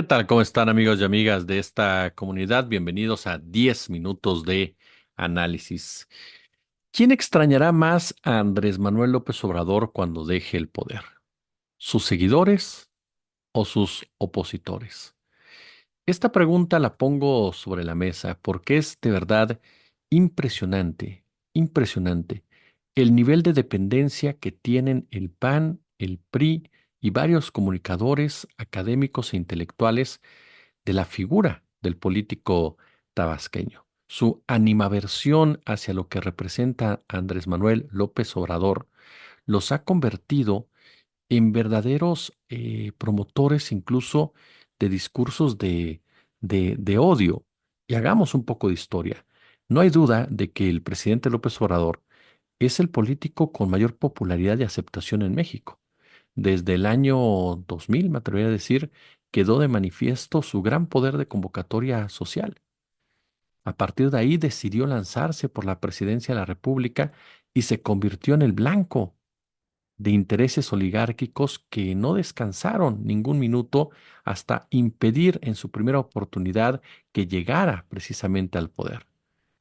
¿Qué tal? ¿Cómo están amigos y amigas de esta comunidad? Bienvenidos a 10 minutos de análisis. ¿Quién extrañará más a Andrés Manuel López Obrador cuando deje el poder? ¿Sus seguidores o sus opositores? Esta pregunta la pongo sobre la mesa porque es de verdad impresionante, impresionante el nivel de dependencia que tienen el PAN, el PRI y varios comunicadores, académicos e intelectuales de la figura del político tabasqueño. Su animaversión hacia lo que representa Andrés Manuel López Obrador los ha convertido en verdaderos promotores incluso de discursos de odio. Y hagamos un poco de historia. No hay duda de que el presidente López Obrador es el político con mayor popularidad y aceptación en México. Desde el año 2000, me atrevería a decir, quedó de manifiesto su gran poder de convocatoria social. A partir de ahí decidió lanzarse por la presidencia de la República y se convirtió en el blanco de intereses oligárquicos que no descansaron ningún minuto hasta impedir en su primera oportunidad que llegara precisamente al poder.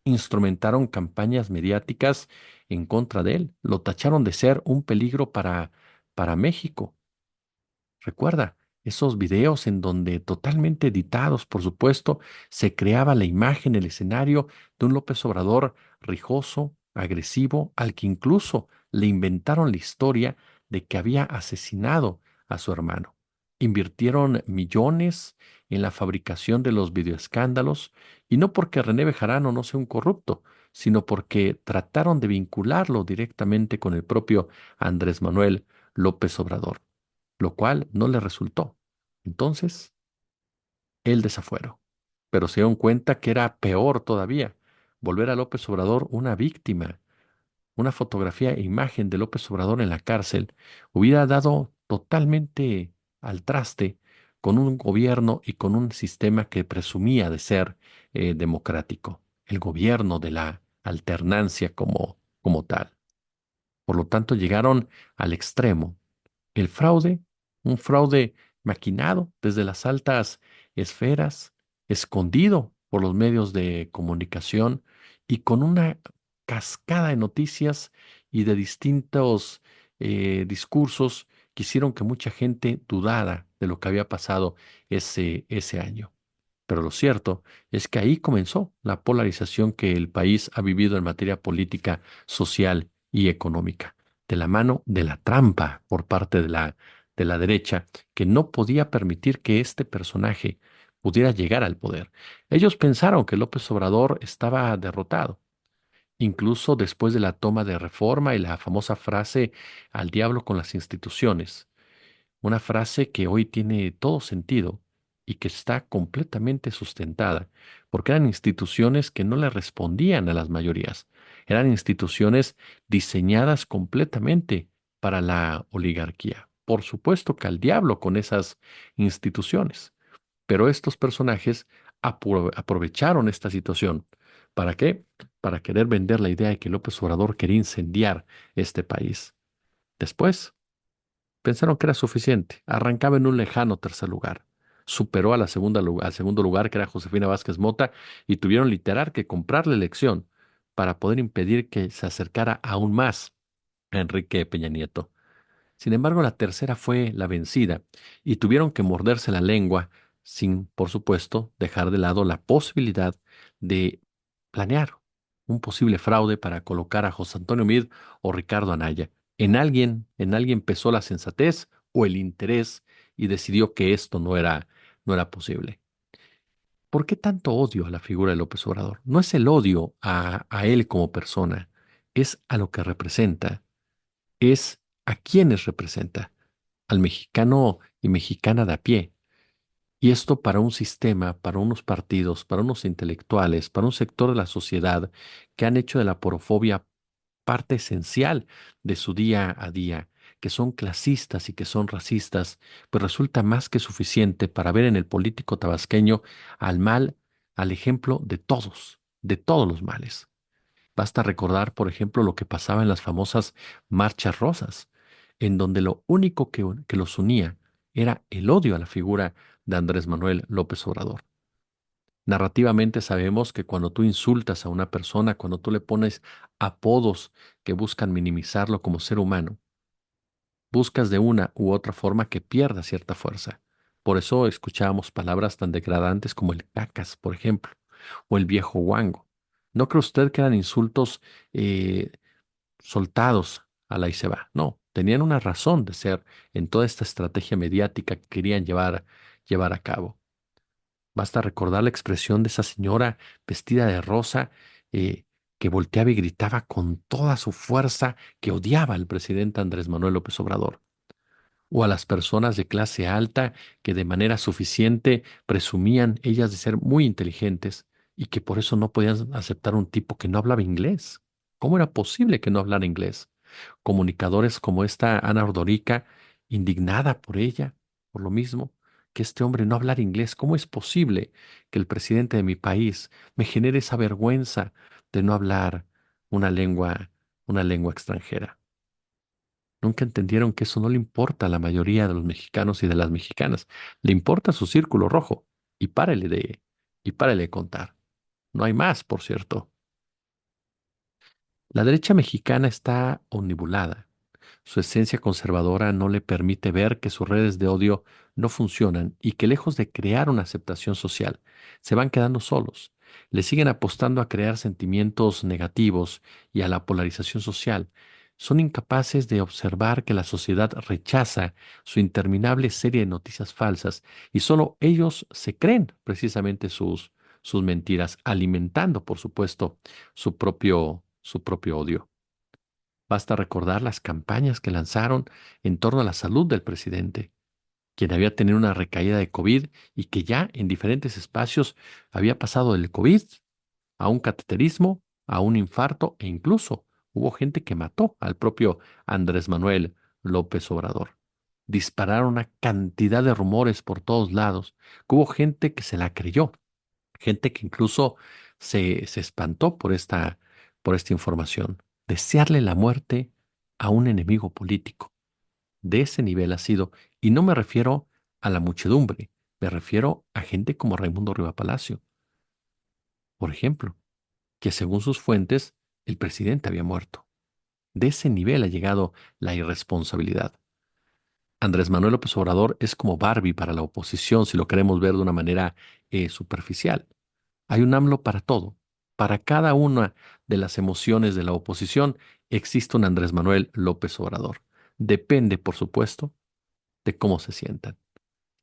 Instrumentaron campañas mediáticas en contra de él, lo tacharon de ser un peligro para México. Recuerda esos videos en donde totalmente editados, por supuesto, se creaba la imagen, el escenario de un López Obrador rijoso, agresivo, al que incluso le inventaron la historia de que había asesinado a su hermano. Invirtieron millones en la fabricación de los videoescándalos y no porque René Bejarano no sea un corrupto, sino porque trataron de vincularlo directamente con el propio Andrés Manuel López Obrador, lo cual no le resultó. Entonces, él desafuero. Pero se dieron cuenta que era peor todavía volver a López Obrador una víctima. Una fotografía e imagen de López Obrador en la cárcel hubiera dado totalmente al traste con un gobierno y con un sistema que presumía de ser democrático, el gobierno de la alternancia como tal. Por lo tanto, llegaron al extremo. El fraude, un fraude maquinado desde las altas esferas, escondido por los medios de comunicación y con una cascada de noticias y de distintos discursos que hicieron que mucha gente dudara de lo que había pasado ese año. Pero lo cierto es que ahí comenzó la polarización que el país ha vivido en materia política, social y económica, de la mano de la trampa por parte de la derecha, que no podía permitir que este personaje pudiera llegar al poder. Ellos pensaron que López Obrador estaba derrotado. Incluso después de la toma de Reforma y la famosa frase al diablo con las instituciones, una frase que hoy tiene todo sentido y que está completamente sustentada, porque eran instituciones que no le respondían a las mayorías. Eran instituciones diseñadas completamente para la oligarquía. Por supuesto que al diablo con esas instituciones, pero estos personajes aprovecharon esta situación. ¿Para qué? Para querer vender la idea de que López Obrador quería incendiar este país. Después, pensaron que era suficiente. Arrancaba en un lejano tercer lugar. Superó a al segundo lugar, que era Josefina Vázquez Mota, y tuvieron literal que comprar la elección para poder impedir que se acercara aún más a Enrique Peña Nieto. Sin embargo, la tercera fue la vencida y tuvieron que morderse la lengua sin, por supuesto, dejar de lado la posibilidad de planear un posible fraude para colocar a José Antonio Meade o Ricardo Anaya. En alguien pesó la sensatez o el interés y decidió que esto no era posible. ¿Por qué tanto odio a la figura de López Obrador? No es el odio a él como persona, es a lo que representa, es a quienes representa, al mexicano y mexicana de a pie. Y esto para un sistema, para unos partidos, para unos intelectuales, para un sector de la sociedad que han hecho de la porofobia parte esencial de su día a día, que son clasistas y que son racistas, pues resulta más que suficiente para ver en el político tabasqueño al mal, al ejemplo de todos los males. Basta recordar, por ejemplo, lo que pasaba en las famosas marchas rosas, en donde lo único que los unía era el odio a la figura de Andrés Manuel López Obrador. Narrativamente sabemos que cuando tú insultas a una persona, cuando tú le pones apodos que buscan minimizarlo como ser humano, buscas de una u otra forma que pierda cierta fuerza. Por eso escuchábamos palabras tan degradantes como el cacas, por ejemplo, o el viejo guango. ¿No cree usted que eran insultos eh, soltados a la y se va? No, tenían una razón de ser en toda esta estrategia mediática que querían llevar a cabo. Basta recordar la expresión de esa señora vestida de rosa, eh, que volteaba y gritaba con toda su fuerza que odiaba al presidente Andrés Manuel López Obrador, o a las personas de clase alta que de manera suficiente presumían ellas de ser muy inteligentes y que por eso no podían aceptar un tipo que no hablaba inglés. ¿Cómo era posible que no hablara inglés? Comunicadores como esta Ana Ordorica, indignada por ella, por lo mismo, que este hombre no hablara inglés. ¿Cómo es posible que el presidente de mi país me genere esa vergüenza de no hablar una lengua, una lengua extranjera? Nunca entendieron que eso no le importa a la mayoría de los mexicanos y de las mexicanas. Le importa su círculo rojo. Y párele de contar. No hay más, por cierto. La derecha mexicana está omnibulada. Su esencia conservadora no le permite ver que sus redes de odio no funcionan y que lejos de crear una aceptación social, se van quedando solos. Le siguen apostando a crear sentimientos negativos y a la polarización social. Son incapaces de observar que la sociedad rechaza su interminable serie de noticias falsas y solo ellos se creen precisamente sus mentiras, alimentando, por supuesto, su propio odio. Basta recordar las campañas que lanzaron en torno a la salud del presidente, quien había tenido una recaída de COVID y que ya en diferentes espacios había pasado del COVID a un cateterismo, a un infarto e incluso hubo gente que mató al propio Andrés Manuel López Obrador. Dispararon una cantidad de rumores por todos lados, que hubo gente que se la creyó, gente que incluso se espantó por esta información. Desearle la muerte a un enemigo político. De ese nivel ha sido. Y no me refiero a la muchedumbre, me refiero a gente como Raimundo Riva Palacio, por ejemplo, que según sus fuentes, el presidente había muerto. De ese nivel ha llegado la irresponsabilidad. Andrés Manuel López Obrador es como Barbie para la oposición, si lo queremos ver de una manera superficial. Hay un AMLO para todo. Para cada una de las emociones de la oposición existe un Andrés Manuel López Obrador. Depende, por supuesto, de cómo se sientan.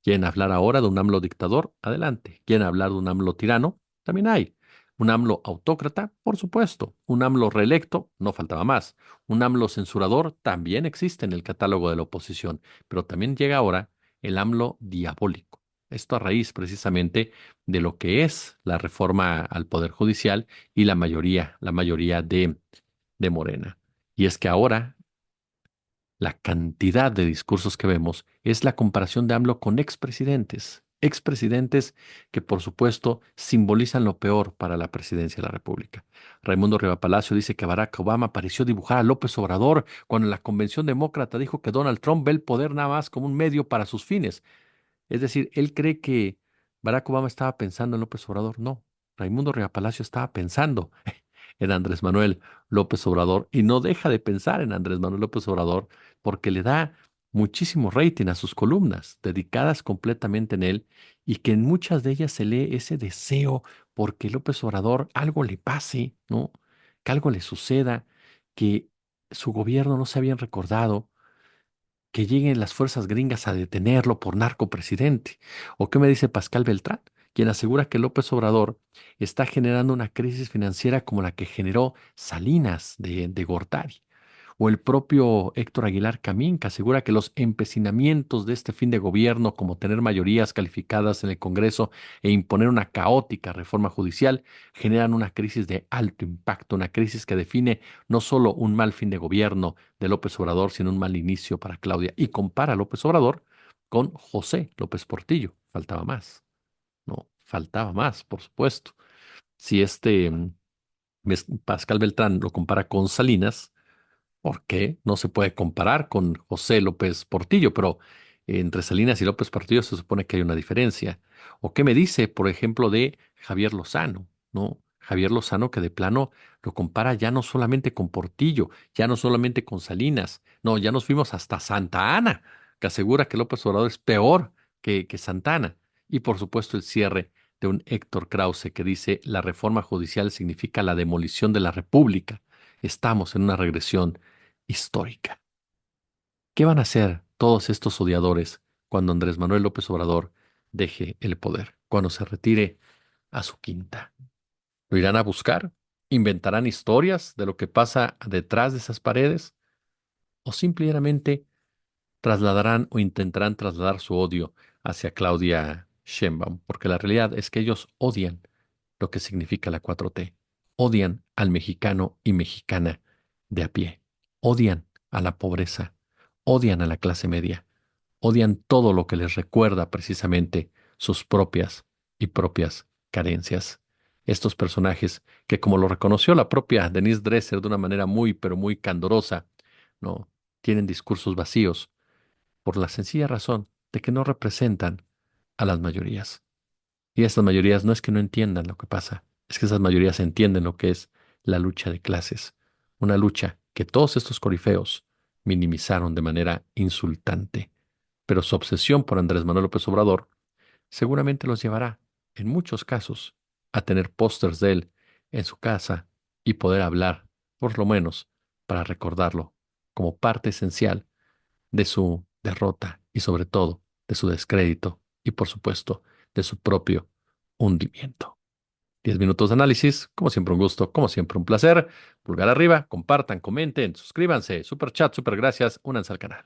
¿Quieren hablar ahora de un AMLO dictador? Adelante. ¿Quieren hablar de un AMLO tirano? También hay. ¿Un AMLO autócrata? Por supuesto. ¿Un AMLO reelecto? No faltaba más. ¿Un AMLO censurador? También existe en el catálogo de la oposición. Pero también llega ahora el AMLO diabólico. Esto a raíz precisamente de lo que es la reforma al Poder Judicial y la mayoría de Morena. Y es que ahora la cantidad de discursos que vemos es la comparación de AMLO con expresidentes que por supuesto simbolizan lo peor para la presidencia de la República. Raimundo Riva Palacio dice que Barack Obama pareció dibujar a López Obrador cuando en la Convención Demócrata dijo que Donald Trump ve el poder nada más como un medio para sus fines. Es decir, él cree que Barack Obama estaba pensando en López Obrador. No, Raimundo Riva Palacio estaba pensando en Andrés Manuel López Obrador y no deja de pensar en Andrés Manuel López Obrador porque le da muchísimo rating a sus columnas, dedicadas completamente en él y que en muchas de ellas se lee ese deseo porque López Obrador algo le pase, ¿no? Que algo le suceda, que su gobierno no se habían recordado, que lleguen las fuerzas gringas a detenerlo por narcopresidente. ¿O qué me dice Pascal Beltrán, quien asegura que López Obrador está generando una crisis financiera como la que generó Salinas de Gortari? O el propio Héctor Aguilar Camín, que asegura que los empecinamientos de este fin de gobierno, como tener mayorías calificadas en el Congreso e imponer una caótica reforma judicial, generan una crisis de alto impacto, una crisis que define no solo un mal fin de gobierno de López Obrador, sino un mal inicio para Claudia. Y compara a López Obrador con José López Portillo. Faltaba más, ¿no? Faltaba más, por supuesto. Si Pascal Beltrán lo compara con Salinas, ¿por qué no se puede comparar con José López Portillo? Pero Entre Salinas y López Portillo se supone que hay una diferencia. ¿O qué me dice, por ejemplo, de Javier Lozano? ¿No? Javier Lozano que de plano lo compara ya no solamente con Portillo, ya no solamente con Salinas, no, ya nos fuimos hasta Santa Ana, que asegura que López Obrador es peor que Santana. Y por supuesto el cierre de un Héctor Krause que dice la reforma judicial significa la demolición de la República. Estamos en una regresión histórica. ¿Qué van a hacer todos estos odiadores cuando Andrés Manuel López Obrador deje el poder, cuando se retire a su quinta? ¿Lo irán a buscar? ¿Inventarán historias de lo que pasa detrás de esas paredes? ¿O simplemente trasladarán o intentarán trasladar su odio hacia Claudia Sheinbaum? Porque la realidad es que ellos odian lo que significa la 4T. Odian al mexicano y mexicana de a pie. Odian a la pobreza. Odian a la clase media. Odian todo lo que les recuerda precisamente sus propias carencias. Estos personajes que, como lo reconoció la propia Denise Dresser de una manera muy, pero muy candorosa, no tienen discursos vacíos por la sencilla razón de que no representan a las mayorías. Y estas mayorías no es que no entiendan lo que pasa, es que esas mayorías entienden lo que es la lucha de clases, una lucha que todos estos corifeos minimizaron de manera insultante. Pero su obsesión por Andrés Manuel López Obrador seguramente los llevará, en muchos casos, a tener pósters de él en su casa y poder hablar, por lo menos, para recordarlo como parte esencial de su derrota y sobre todo de su descrédito y por supuesto de su propio hundimiento. 10 minutos de análisis, como siempre un gusto, como siempre un placer. Pulgar arriba, compartan, comenten, suscríbanse, super chat, super gracias, únanse al canal.